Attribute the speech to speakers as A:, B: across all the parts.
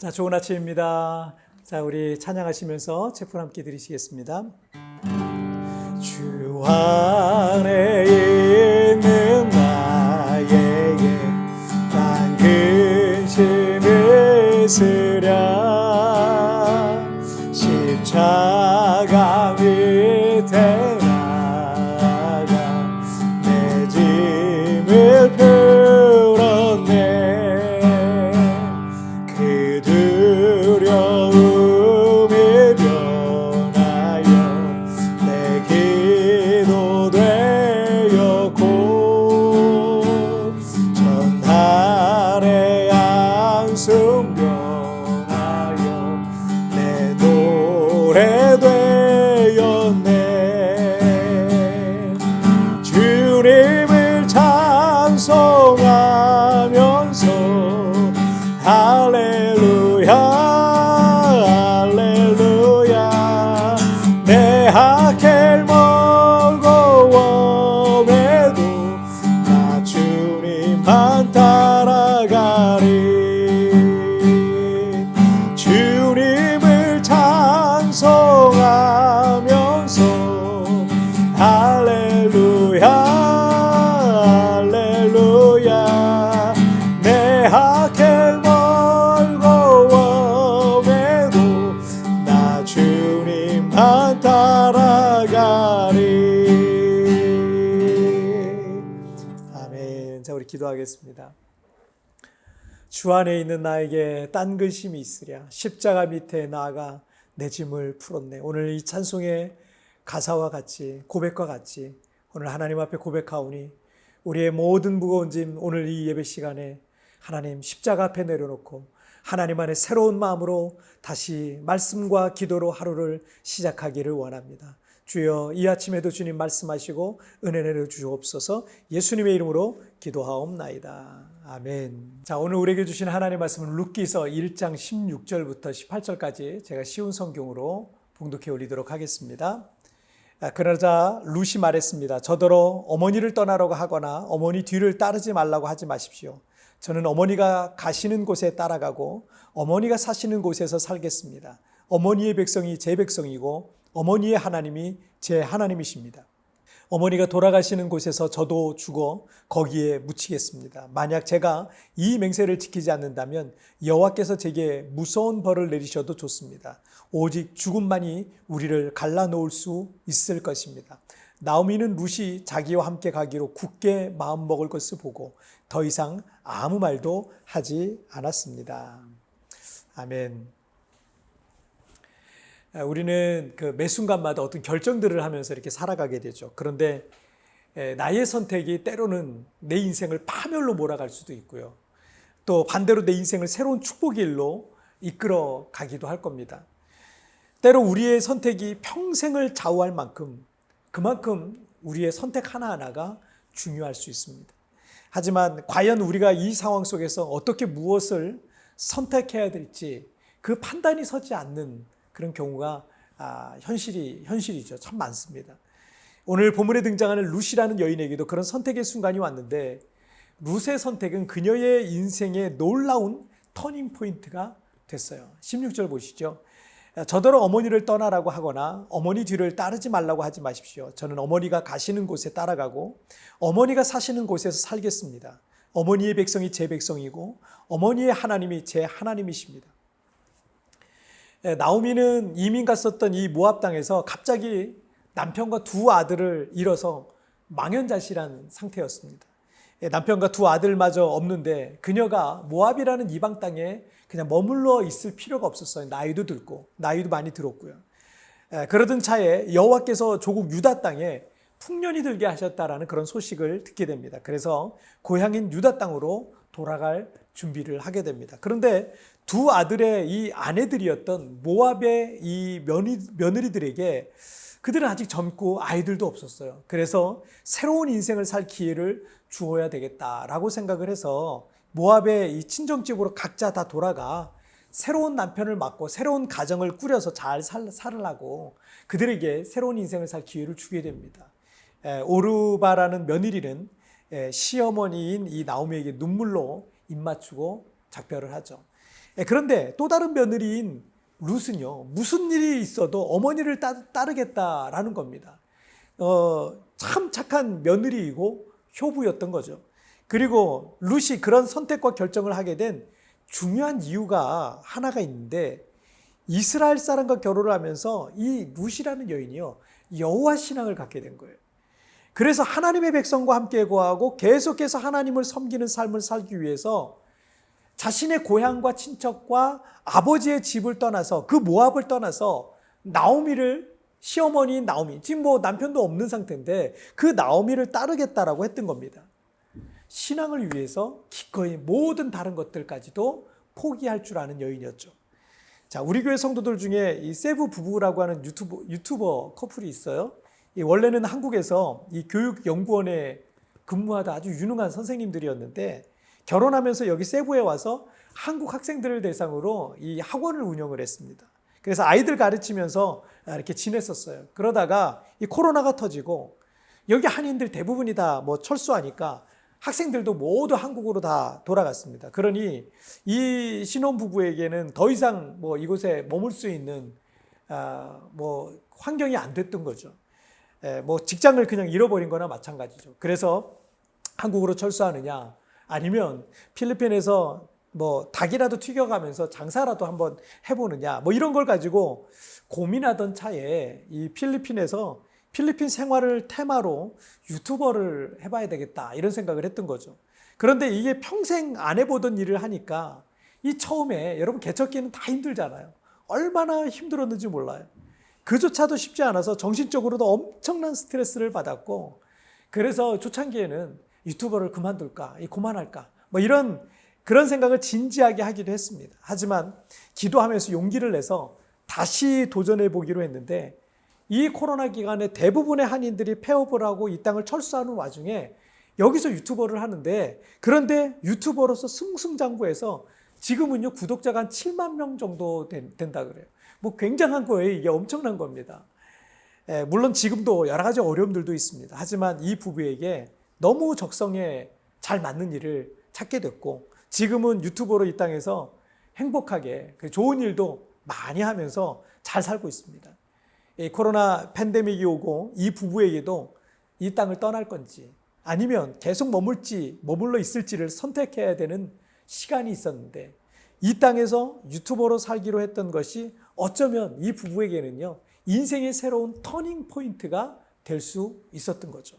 A: 자, 좋은 아침입니다. 자, 우리 찬양하시면서 제품 함께 드리시겠습니다. 주 안에 있는 나에게 난 근심이 있으랴 십자가 밑에 나가 내 짐을 풀었네. 그 두려움이 변하여 내 기도 되었고 전날의 양승 변하여 내 노래 되었네. 주님을 찬송하면서 할렐루야 할렐루야 내 하켈 멀고 험해도 나 주님만 따라가리. 주님을 찬송하면서 할렐루야 할렐루야 내 하켈 멀고 험해도 나 주님만 따라가리. 아멘. 자, 우리 기도하겠습니다. 주 안에 있는 나에게 딴 근심이 있으랴 십자가 밑에 나아가 내 짐을 풀었네. 오늘 이 찬송의 가사와 같이 고백과 같이 오늘 하나님 앞에 고백하오니 우리의 모든 무거운 짐 오늘 이 예배 시간에 하나님 십자가 앞에 내려놓고 하나님 안에 새로운 마음으로 다시 말씀과 기도로 하루를 시작하기를 원합니다. 주여, 이 아침에도 주님 말씀하시고 은혜 내려 주옵소서. 예수님의 이름으로 기도하옵나이다. 아멘. 자, 오늘 우리에게 주신 하나님의 말씀은 룻기서 1장 16절부터 18절까지 제가 쉬운 성경으로 봉독해 올리도록 하겠습니다. 그러자 룻이 말했습니다. 저더러 어머니를 떠나라고 하거나 어머니 뒤를 따르지 말라고 하지 마십시오. 저는 어머니가 가시는 곳에 따라가고 어머니가 사시는 곳에서 살겠습니다. 어머니의 백성이 제 백성이고 어머니의 하나님이 제 하나님이십니다. 어머니가 돌아가시는 곳에서 저도 죽어 거기에 묻히겠습니다. 만약 제가 이 맹세를 지키지 않는다면 여호와께서 제게 무서운 벌을 내리셔도 좋습니다. 오직 죽음만이 우리를 갈라놓을 수 있을 것입니다. 나오미는 룻이 자기와 함께 가기로 굳게 마음먹을 것을 보고 더 이상 아무 말도 하지 않았습니다. 아멘. 우리는 그 매 순간마다 어떤 결정들을 하면서 이렇게 살아가게 되죠. 그런데 나의 선택이 때로는 내 인생을 파멸로 몰아갈 수도 있고요. 또 반대로 내 인생을 새로운 축복의 일로 이끌어 가기도 할 겁니다. 때로 우리의 선택이 평생을 좌우할 만큼 그만큼 우리의 선택 하나하나가 중요할 수 있습니다. 하지만 과연 우리가 이 상황 속에서 어떻게 무엇을 선택해야 될지 그 판단이 서지 않는 그런 경우가 현실이죠. 참 많습니다. 오늘 본문에 등장하는 룻이라는 여인에게도 그런 선택의 순간이 왔는데 룻의 선택은 그녀의 인생의 놀라운 터닝 포인트가 됐어요. 16절 보시죠. 저더러 어머니를 떠나라고 하거나 어머니 뒤를 따르지 말라고 하지 마십시오. 저는 어머니가 가시는 곳에 따라가고 어머니가 사시는 곳에서 살겠습니다. 어머니의 백성이 제 백성이고 어머니의 하나님이 제 하나님이십니다. 나오미는 이민 갔었던 이 모압 땅에서 갑자기 남편과 두 아들을 잃어서 망연자실한 상태였습니다. 남편과 두 아들마저 없는데 그녀가 모압이라는 이방 땅에 그냥 머물러 있을 필요가 없었어요. 나이도 들고 나이도 많이 들었고요. 그러던 차에 여호와께서 조국 유다 땅에 풍년이 들게 하셨다라는 그런 소식을 듣게 됩니다. 그래서 고향인 유다 땅으로 돌아갈 준비를 하게 됩니다. 그런데 두 아들의 이 아내들이었던 모압의 이 며느리들에게 그들은 아직 젊고 아이들도 없었어요. 그래서 새로운 인생을 살 기회를 주어야 되겠다라고 생각을 해서 모압의 이 친정집으로 각자 다 돌아가 새로운 남편을 맡고 새로운 가정을 꾸려서 잘 살으라고 그들에게 새로운 인생을 살 기회를 주게 됩니다. 오르바라는 며느리는 시어머니인 이 나오미에게 눈물로 입맞추고 작별을 하죠. 그런데 또 다른 며느리인 룻은요, 무슨 일이 있어도 어머니를 따르겠다라는 겁니다. 참 착한 며느리이고 효부였던 거죠. 그리고 룻이 그런 선택과 결정을 하게 된 중요한 이유가 하나가 있는데, 이스라엘 사람과 결혼을 하면서 이 룻이라는 여인이요, 여호와 신앙을 갖게 된 거예요. 그래서 하나님의 백성과 함께 거하고 계속해서 하나님을 섬기는 삶을 살기 위해서 자신의 고향과 친척과 아버지의 집을 떠나서, 그 모압을 떠나서 나오미를, 시어머니인 나오미, 지금 뭐 남편도 없는 상태인데 그 나오미를 따르겠다라고 했던 겁니다. 신앙을 위해서 기꺼이 모든 다른 것들까지도 포기할 줄 아는 여인이었죠. 자, 우리 교회 성도들 중에 이 세부 부부라고 하는 유튜버 커플이 있어요. 원래는 한국에서 이 교육연구원에 근무하다 아주 유능한 선생님들이었는데, 결혼하면서 여기 세부에 와서 한국 학생들을 대상으로 이 학원을 운영을 했습니다. 그래서 아이들 가르치면서 이렇게 지냈었어요. 그러다가 이 코로나가 터지고 여기 한인들 대부분이 다 뭐 철수하니까 학생들도 모두 한국으로 다 돌아갔습니다. 그러니 이 신혼부부에게는 더 이상 뭐 이곳에 머물 수 있는 뭐 환경이 안 됐던 거죠. 뭐 직장을 그냥 잃어버린 거나 마찬가지죠. 그래서 한국으로 철수하느냐, 아니면 필리핀에서 뭐 닭이라도 튀겨가면서 장사라도 한번 해보느냐, 뭐 이런 걸 가지고 고민하던 차에 이 필리핀에서 필리핀 생활을 테마로 유튜버를 해봐야 되겠다, 이런 생각을 했던 거죠. 그런데 이게 평생 안 해보던 일을 하니까 이 처음에 여러분 개척기는 다 힘들잖아요. 얼마나 힘들었는지 몰라요. 그조차도 쉽지 않아서 정신적으로도 엄청난 스트레스를 받았고, 그래서 초창기에는 유튜버를 그만둘까, 그만할까, 뭐 그런 생각을 진지하게 하기도 했습니다. 하지만 기도하면서 용기를 내서 다시 도전해 보기로 했는데, 이 코로나 기간에 대부분의 한인들이 폐업을 하고 이 땅을 철수하는 와중에 여기서 유튜버를 하는데, 그런데 유튜버로서 승승장구해서 지금은요 구독자가 한 7만 명 정도 된다 그래요. 뭐 굉장한 거예요. 이게 엄청난 겁니다. 물론 지금도 여러 가지 어려움들도 있습니다. 하지만 이 부부에게 너무 적성에 잘 맞는 일을 찾게 됐고, 지금은 유튜버로 이 땅에서 행복하게 좋은 일도 많이 하면서 잘 살고 있습니다. 코로나 팬데믹이 오고 이 부부에게도 이 땅을 떠날 건지 아니면 계속 머물러 있을지를 선택해야 되는 시간이 있었는데, 이 땅에서 유튜버로 살기로 했던 것이 어쩌면 이 부부에게는요 인생의 새로운 터닝 포인트가 될 수 있었던 거죠.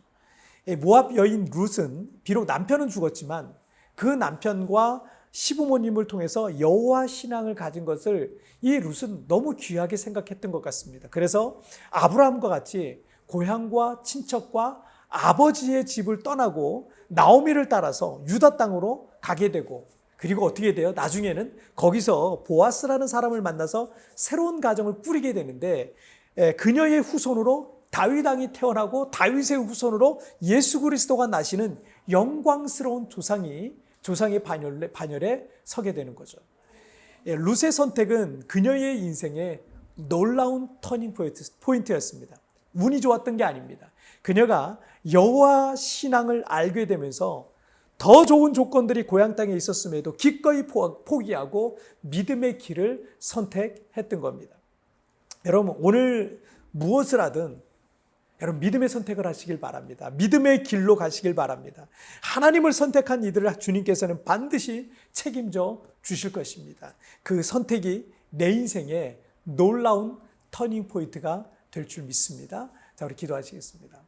A: 모압 여인 룻은 비록 남편은 죽었지만 그 남편과 시부모님을 통해서 여호와 신앙을 가진 것을 이 룻은 너무 귀하게 생각했던 것 같습니다. 그래서 아브라함과 같이 고향과 친척과 아버지의 집을 떠나고 나오미를 따라서 유다 땅으로 가게 되고, 그리고 어떻게 돼요? 나중에는 거기서 보아스라는 사람을 만나서 새로운 가정을 꾸리게 되는데, 그녀의 후손으로 다윗 왕이 태어나고 다윗의 후손으로 예수 그리스도가 나시는 영광스러운 조상의 반열에 서게 되는 거죠. 룻의 선택은 그녀의 인생의 놀라운 터닝 포인트였습니다. 운이 좋았던 게 아닙니다. 그녀가 여호와 신앙을 알게 되면서 더 좋은 조건들이 고향 땅에 있었음에도 기꺼이 포기하고 믿음의 길을 선택했던 겁니다. 여러분, 오늘 무엇을 하든 여러분 믿음의 선택을 하시길 바랍니다. 믿음의 길로 가시길 바랍니다. 하나님을 선택한 이들을 주님께서는 반드시 책임져 주실 것입니다. 그 선택이 내 인생의 놀라운 터닝 포인트가 될 줄 믿습니다. 자, 우리 기도하시겠습니다.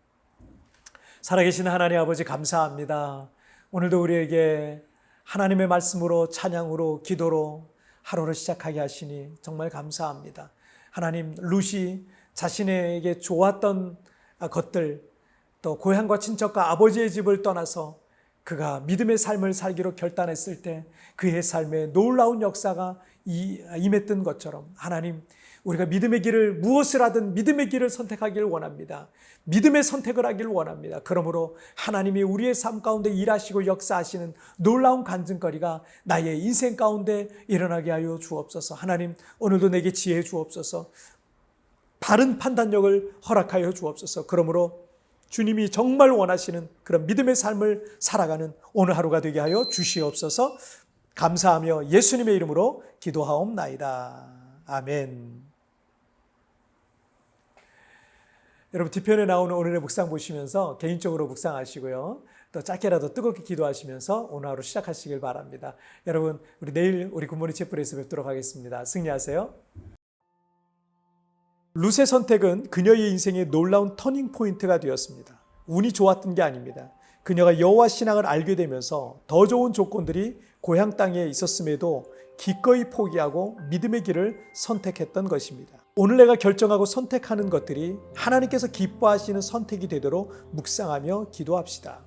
A: 살아계신 하나님 아버지, 감사합니다. 오늘도 우리에게 하나님의 말씀으로, 찬양으로, 기도로 하루를 시작하게 하시니 정말 감사합니다. 하나님, 룻이 자신에게 좋았던 것들, 또 고향과 친척과 아버지의 집을 떠나서 그가 믿음의 삶을 살기로 결단했을 때 그의 삶에 놀라운 역사가 임했던 것처럼, 하나님, 우리가 믿음의 길을, 무엇을 하든 믿음의 길을 선택하기를 원합니다. 믿음의 선택을 하기를 원합니다. 그러므로 하나님이 우리의 삶 가운데 일하시고 역사하시는 놀라운 간증거리가 나의 인생 가운데 일어나게 하여 주옵소서. 하나님, 오늘도 내게 지혜 주옵소서. 바른 판단력을 허락하여 주옵소서. 그러므로 주님이 정말 원하시는 그런 믿음의 삶을 살아가는 오늘 하루가 되게 하여 주시옵소서. 감사하며 예수님의 이름으로 기도하옵나이다. 아멘. 여러분 뒤편에 나오는 오늘의 묵상 보시면서 개인적으로 묵상하시고요. 또 짧게라도 뜨겁게 기도하시면서 오늘 하루 시작하시길 바랍니다. 여러분 우리 내일 우리 굿모닝 챗플에서 뵙도록 하겠습니다. 승리하세요. 룻의 선택은 그녀의 인생의 놀라운 터닝 포인트가 되었습니다. 운이 좋았던 게 아닙니다. 그녀가 여호와 신앙을 알게 되면서 더 좋은 조건들이 고향 땅에 있었음에도 기꺼이 포기하고 믿음의 길을 선택했던 것입니다. 오늘 내가 결정하고 선택하는 것들이 하나님께서 기뻐하시는 선택이 되도록 묵상하며 기도합시다.